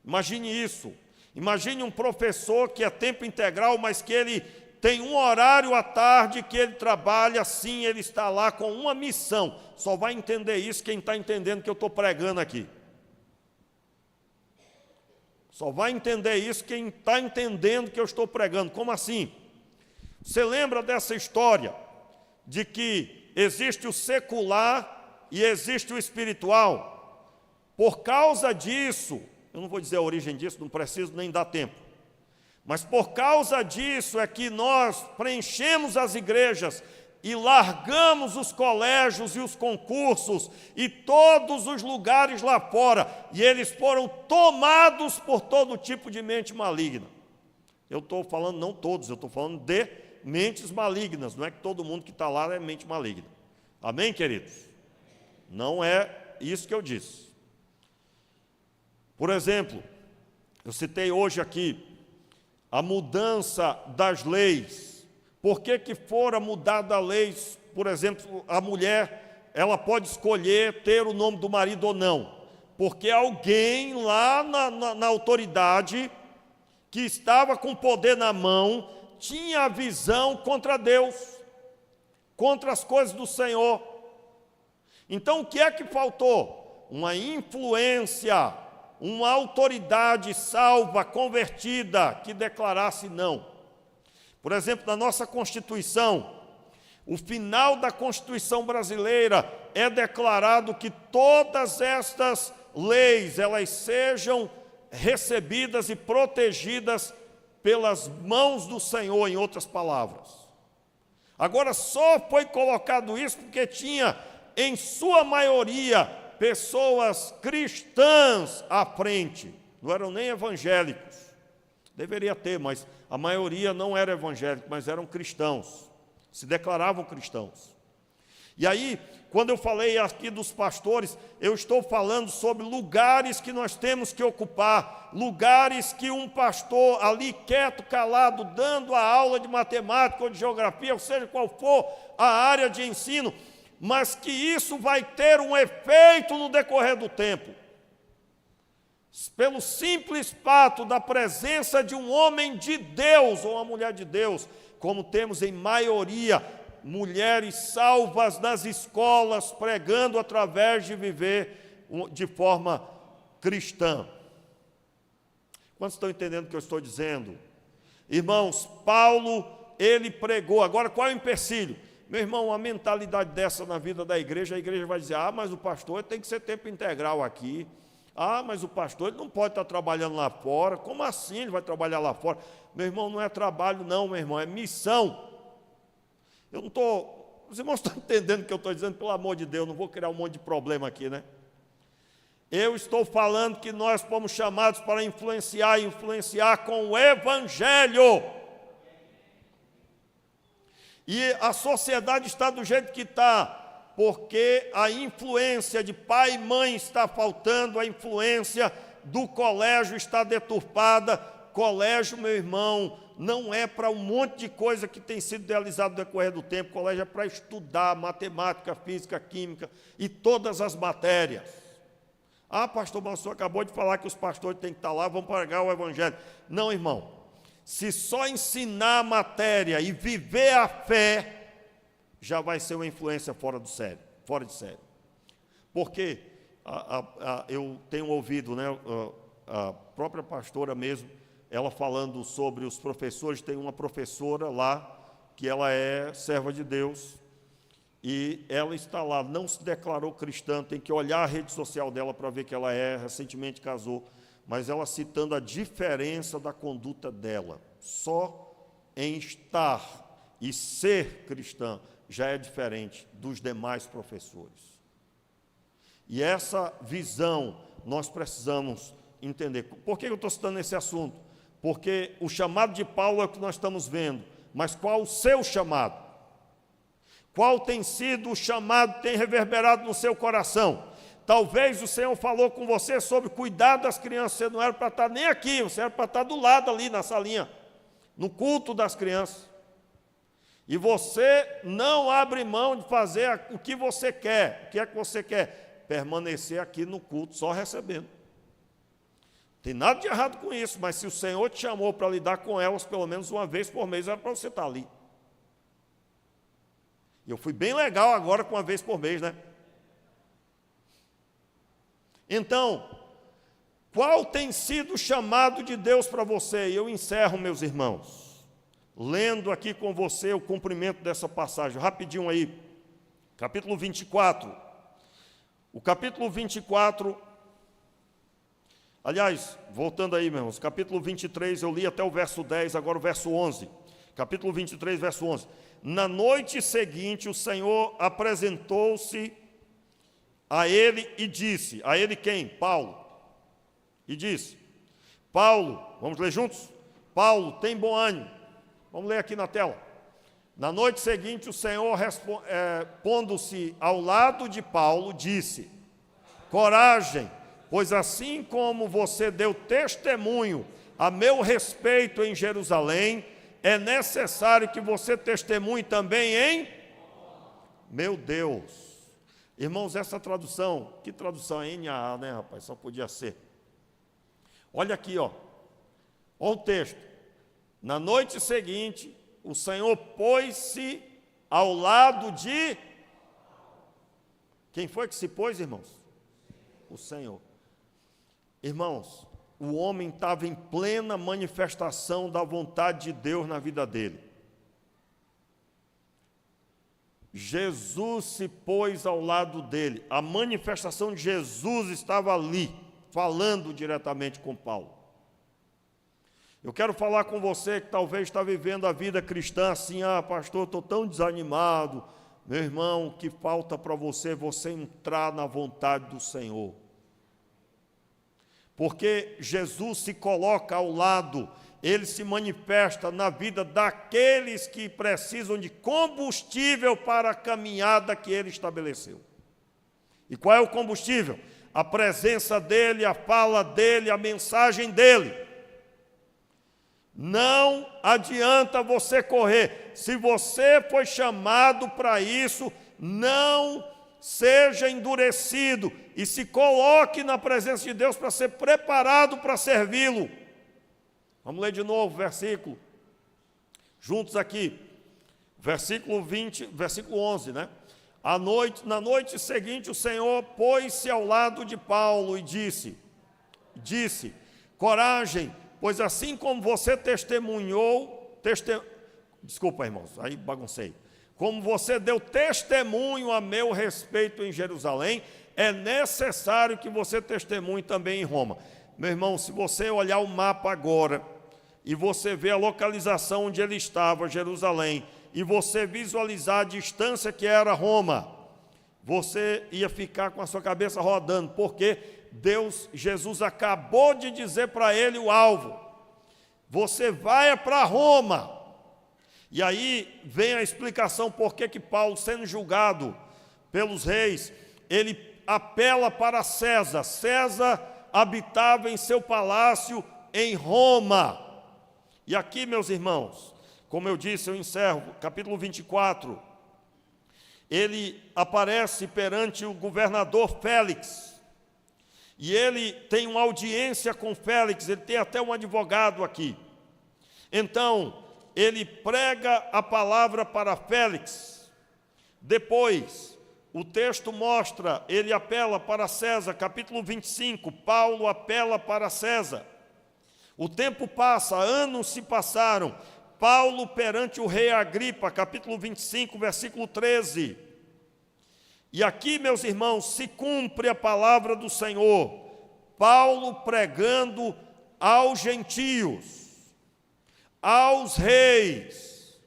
Imagine isso. Imagine um professor que é tempo integral, mas que ele tem um horário à tarde que ele trabalha, sim, ele está lá com uma missão. Só vai entender isso quem está entendendo que eu estou pregando aqui. Só vai entender isso quem está entendendo que eu estou pregando. Como assim? Você lembra dessa história de que existe o secular e existe o espiritual? Por causa disso, eu não vou dizer a origem disso, não preciso nem dar tempo. Mas por causa disso é que nós preenchemos as igrejas e largamos os colégios e os concursos e todos os lugares lá fora, e eles foram tomados por todo tipo de mente maligna. Eu estou falando, não todos, eu estou falando de mentes malignas, não é que todo mundo que está lá é mente maligna. Amém, queridos? Não é isso que eu disse. Por exemplo, eu citei hoje aqui a mudança das leis. Por que fora mudada a lei? Por exemplo, a mulher, ela pode escolher ter o nome do marido ou não, porque alguém lá na autoridade, que estava com poder na mão, tinha a visão contra Deus, contra as coisas do Senhor. Então o que é que faltou? Uma influência, uma autoridade salva, convertida, que declarasse não. Por exemplo, na nossa Constituição, o final da Constituição brasileira é declarado que todas estas leis, elas sejam recebidas e protegidas pelas mãos do Senhor, em outras palavras. Agora, só foi colocado isso porque tinha, em sua maioria, pessoas cristãs à frente, não eram nem evangélicos. Deveria ter, mas a maioria não era evangélico, mas eram cristãos, se declaravam cristãos. E aí, quando eu falei aqui dos pastores, eu estou falando sobre lugares que nós temos que ocupar, lugares que um pastor ali quieto, calado, dando a aula de matemática ou de geografia, ou seja, qual for a área de ensino, mas que isso vai ter um efeito no decorrer do tempo. Pelo simples fato da presença de um homem de Deus ou uma mulher de Deus, como temos em maioria mulheres salvas nas escolas, pregando através de viver de forma cristã. Quantos estão entendendo o que eu estou dizendo? Irmãos, Paulo, ele pregou. Agora, qual é o empecilho? Meu irmão, uma mentalidade dessa na vida da igreja, a igreja vai dizer, mas o pastor tem que ser tempo integral aqui. Mas o pastor ele não pode estar trabalhando lá fora. Como assim ele vai trabalhar lá fora? Meu irmão, não é trabalho não, meu irmão, é missão. Eu não estou... Os irmãos estão entendendo o que eu estou dizendo? Pelo amor de Deus, não vou criar um monte de problema aqui, né? Eu estou falando que nós fomos chamados para influenciar com o Evangelho. E a sociedade está do jeito que está, porque a influência de pai e mãe está faltando, a influência do colégio está deturpada. Colégio, meu irmão, não é para um monte de coisa que tem sido idealizado no decorrer do tempo. Colégio é para estudar matemática, física, química e todas as matérias. Pastor Mansur acabou de falar que os pastores têm que estar lá, vão pregar o Evangelho. Não, irmão. Se só ensinar a matéria e viver a fé, já vai ser uma influência fora de série. Porque eu tenho ouvido, né, a própria pastora mesmo, ela falando sobre os professores. Tem uma professora lá, que ela é serva de Deus, e ela está lá, não se declarou cristã, tem que olhar a rede social dela para ver que ela recentemente casou, mas ela citando a diferença da conduta dela. Só em estar e ser cristã já é diferente dos demais professores. E essa visão nós precisamos entender. Por que eu estou citando esse assunto? Porque o chamado de Paulo é o que nós estamos vendo, mas qual o seu chamado? Qual tem sido o chamado que tem reverberado no seu coração? Talvez o Senhor falou com você sobre cuidar das crianças. Você não era para estar nem aqui, você era para estar do lado ali na salinha, no culto das crianças. E você não abre mão de fazer o que você quer. O que é que você quer? Permanecer aqui no culto, só recebendo. Não tem nada de errado com isso, mas se o Senhor te chamou para lidar com elas pelo menos uma vez por mês, era para você estar ali. Eu fui bem legal agora com uma vez por mês, né? Então, qual tem sido o chamado de Deus para você? E eu encerro, meus irmãos, lendo aqui com você o cumprimento dessa passagem. Rapidinho aí, capítulo 24. O capítulo 24, aliás, voltando aí, meus irmãos, capítulo 23, eu li até o verso 10, agora o verso 11. Capítulo 23, verso 11. Na noite seguinte, o Senhor apresentou-se a ele e disse, a ele quem? Paulo. E disse, Paulo, vamos ler juntos? Paulo, tem bom ânimo. Vamos ler aqui na tela. Na noite seguinte, o Senhor, pondo-se ao lado de Paulo, disse, coragem, pois assim como você deu testemunho a meu respeito em Jerusalém, é necessário que você testemunhe também em... Meu Deus! Irmãos, essa tradução, que tradução é NAA, né, rapaz? Só podia ser. Olha aqui, ó. Olha o texto. Na noite seguinte, o Senhor pôs-se ao lado de... Quem foi que se pôs, irmãos? O Senhor. Irmãos, o homem estava em plena manifestação da vontade de Deus na vida dele. Jesus se pôs ao lado dele. A manifestação de Jesus estava ali, falando diretamente com Paulo. Eu quero falar com você que talvez está vivendo a vida cristã assim, pastor, estou tão desanimado. Meu irmão, o que falta para você é você entrar na vontade do Senhor. Porque Jesus se coloca ao lado, ele se manifesta na vida daqueles que precisam de combustível para a caminhada que ele estabeleceu. E qual é o combustível? A presença dele, a fala dele, a mensagem dele. Não adianta você correr. Se você foi chamado para isso, não seja endurecido e se coloque na presença de Deus para ser preparado para servi-lo. Vamos ler de novo o versículo. Juntos aqui. Versículo 20, versículo 11, né? Na noite seguinte, o Senhor pôs-se ao lado de Paulo e disse, coragem, Pois assim como você testemunhou, desculpa, irmãos, aí baguncei. Como você deu testemunho a meu respeito em Jerusalém, é necessário que você testemunhe também em Roma. Meu irmão, se você olhar o mapa agora, e você vê a localização onde ele estava, Jerusalém, e você visualizar a distância que era Roma, você ia ficar com a sua cabeça rodando, porque Jesus acabou de dizer para ele o alvo: você vai para Roma. E aí vem a explicação por que Paulo, sendo julgado pelos reis, ele apela para César. César habitava em seu palácio em Roma. E aqui, meus irmãos, como eu disse, eu encerro, capítulo 24, ele aparece perante o governador Félix, e ele tem uma audiência com Félix, ele tem até um advogado aqui. Então, ele prega a palavra para Félix. Depois, o texto mostra, ele apela para César, capítulo 25, Paulo apela para César. O tempo passa, anos se passaram, Paulo perante o rei Agripa, capítulo 25, versículo 13. E aqui, meus irmãos, se cumpre a palavra do Senhor, Paulo pregando aos gentios, aos reis,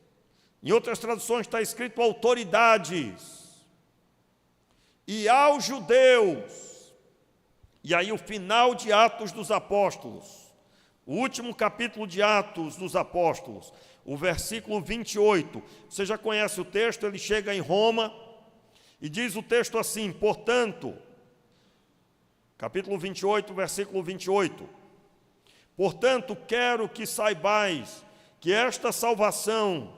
em outras traduções está escrito autoridades, e aos judeus. E aí o final de Atos dos Apóstolos, o último capítulo de Atos dos Apóstolos, o versículo 28, você já conhece o texto, ele chega em Roma, e diz o texto assim, portanto, capítulo 28, versículo 28, portanto, quero que saibais que esta salvação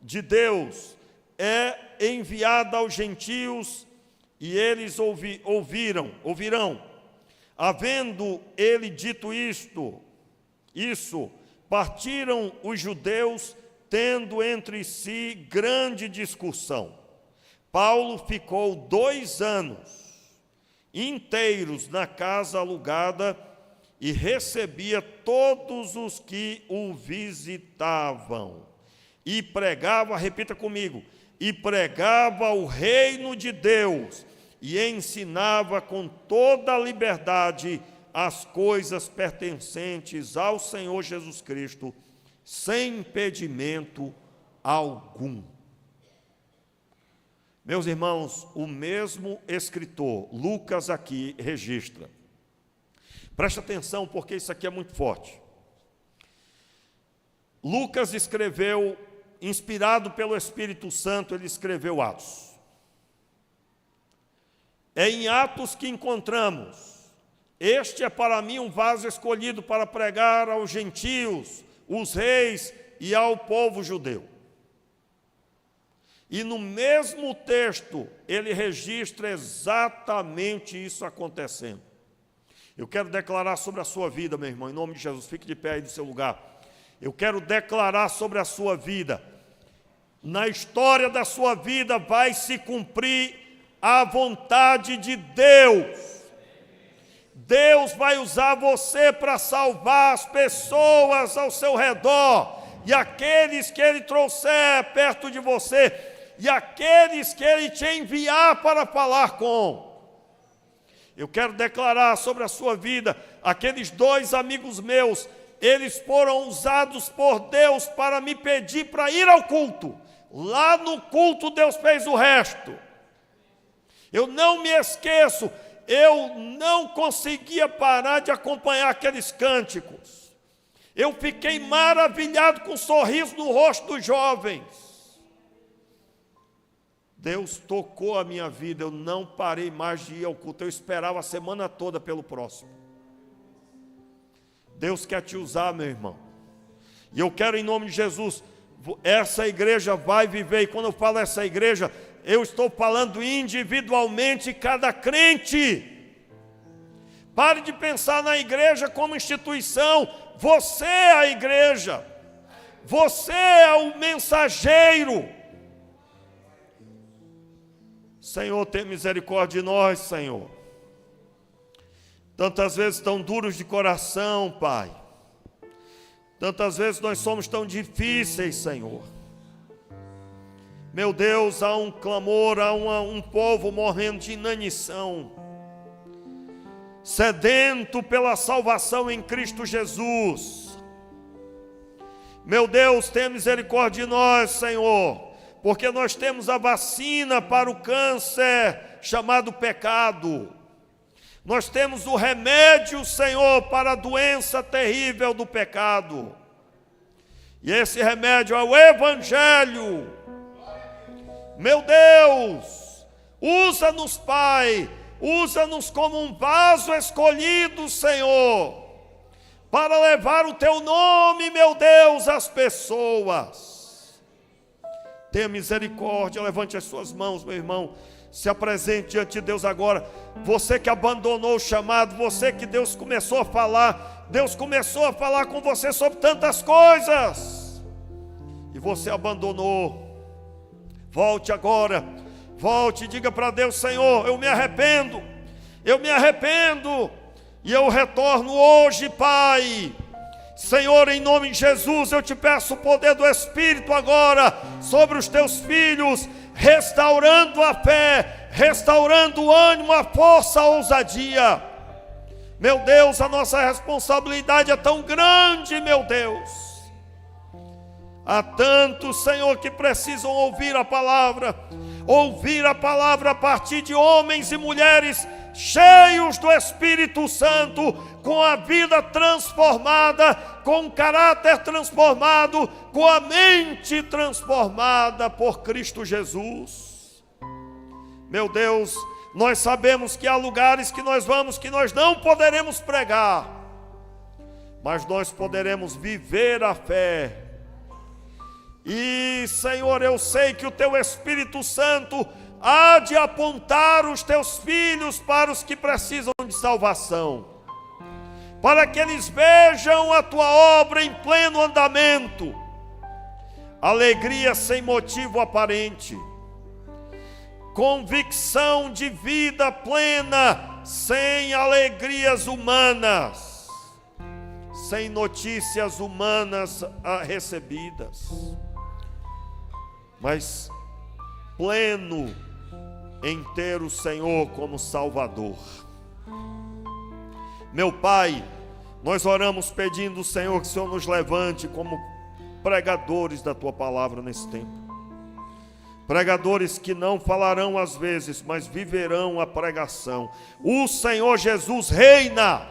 de Deus é enviada aos gentios, e eles ouvirão. Havendo ele dito isso, partiram os judeus, tendo entre si grande discussão. Paulo ficou 2 anos inteiros na casa alugada e recebia todos os que o visitavam. E pregava, repita comigo, e pregava o reino de Deus e ensinava com toda a liberdade as coisas pertencentes ao Senhor Jesus Cristo, sem impedimento algum. Meus irmãos, o mesmo escritor, Lucas aqui registra. Presta atenção, porque isso aqui é muito forte. Lucas escreveu, inspirado pelo Espírito Santo, ele escreveu Atos. É em Atos que encontramos: este é para mim um vaso escolhido para pregar aos gentios, os reis e ao povo judeu. E no mesmo texto, ele registra exatamente isso acontecendo. Eu quero declarar sobre a sua vida, meu irmão, em nome de Jesus, fique de pé aí do seu lugar. Eu quero declarar sobre a sua vida. Na história da sua vida vai se cumprir a vontade de Deus. Deus vai usar você para salvar as pessoas ao seu redor, e aqueles que Ele trouxer perto de você, e aqueles que Ele te enviar para falar com. Eu quero declarar sobre a sua vida, aqueles 2 amigos meus, eles foram usados por Deus para me pedir para ir ao culto. Lá no culto Deus fez o resto. Eu não me esqueço, eu não conseguia parar de acompanhar aqueles cânticos. Eu fiquei maravilhado com o sorriso no rosto dos jovens. Deus tocou a minha vida, eu não parei mais de ir ao culto, eu esperava a semana toda pelo próximo. Deus quer te usar, meu irmão. E eu quero, em nome de Jesus, essa igreja vai viver, e quando eu falo essa igreja, eu estou falando individualmente cada crente. Pare de pensar na igreja como instituição. Você é a igreja. Você é o mensageiro. Senhor, tem misericórdia de nós, Senhor. Tantas vezes tão duros de coração, Pai. Tantas vezes nós somos tão difíceis, Senhor. Meu Deus, há um clamor, há um povo morrendo de inanição, sedento pela salvação em Cristo Jesus. Meu Deus, tenha misericórdia de nós, Senhor, porque nós temos a vacina para o câncer chamado pecado. Nós temos o remédio, Senhor, para a doença terrível do pecado. E esse remédio é o Evangelho. Meu Deus, usa-nos, Pai, usa-nos como um vaso escolhido, Senhor, para levar o Teu nome, meu Deus, às pessoas. Tenha misericórdia, levante as suas mãos, meu irmão. Se apresente diante de Deus agora. Você que abandonou o chamado, você que Deus começou a falar com você sobre tantas coisas, e você abandonou. Volte agora, volte e diga para Deus: Senhor, eu me arrependo, e eu retorno hoje, Pai. Senhor, em nome de Jesus, eu te peço o poder do Espírito agora sobre os teus filhos, restaurando a fé, restaurando o ânimo, a força, a ousadia. Meu Deus, a nossa responsabilidade é tão grande, meu Deus. Há tantos, Senhor, que precisam ouvir a palavra a partir de homens e mulheres cheios do Espírito Santo, com a vida transformada, com o caráter transformado, com a mente transformada por Cristo Jesus. Meu Deus, nós sabemos que há lugares que nós vamos que nós não poderemos pregar, mas nós poderemos viver a fé. E, Senhor, eu sei que o Teu Espírito Santo há de apontar os Teus filhos para os que precisam de salvação, para que eles vejam a Tua obra em pleno andamento. Alegria sem motivo aparente, convicção de vida plena, sem alegrias humanas, sem notícias humanas recebidas, mas pleno em ter o Senhor como Salvador. Meu Pai, nós oramos pedindo, Senhor, que o Senhor nos levante como pregadores da Tua palavra nesse tempo. Pregadores que não falarão às vezes, mas viverão a pregação. O Senhor Jesus reina.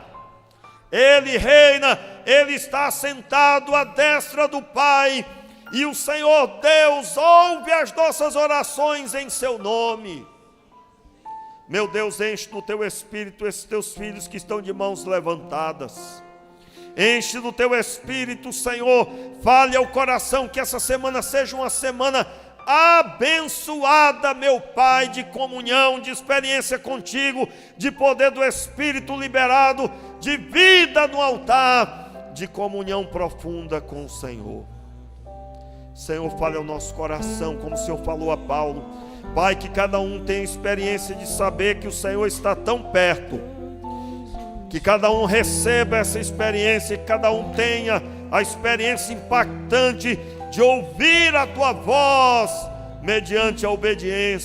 Ele reina, Ele está sentado à destra do Pai, e o Senhor Deus ouve as nossas orações em Seu nome. Meu Deus, enche do Teu Espírito esses Teus filhos que estão de mãos levantadas. Enche do Teu Espírito, Senhor, fale ao coração, que essa semana seja uma semana abençoada, meu Pai, de comunhão, de experiência contigo, de poder do Espírito liberado, de vida no altar, de comunhão profunda com o Senhor. Senhor, fale ao nosso coração, como o Senhor falou a Paulo. Pai, que cada um tenha experiência de saber que o Senhor está tão perto, que cada um receba essa experiência, que cada um tenha a experiência impactante de ouvir a Tua voz mediante a obediência.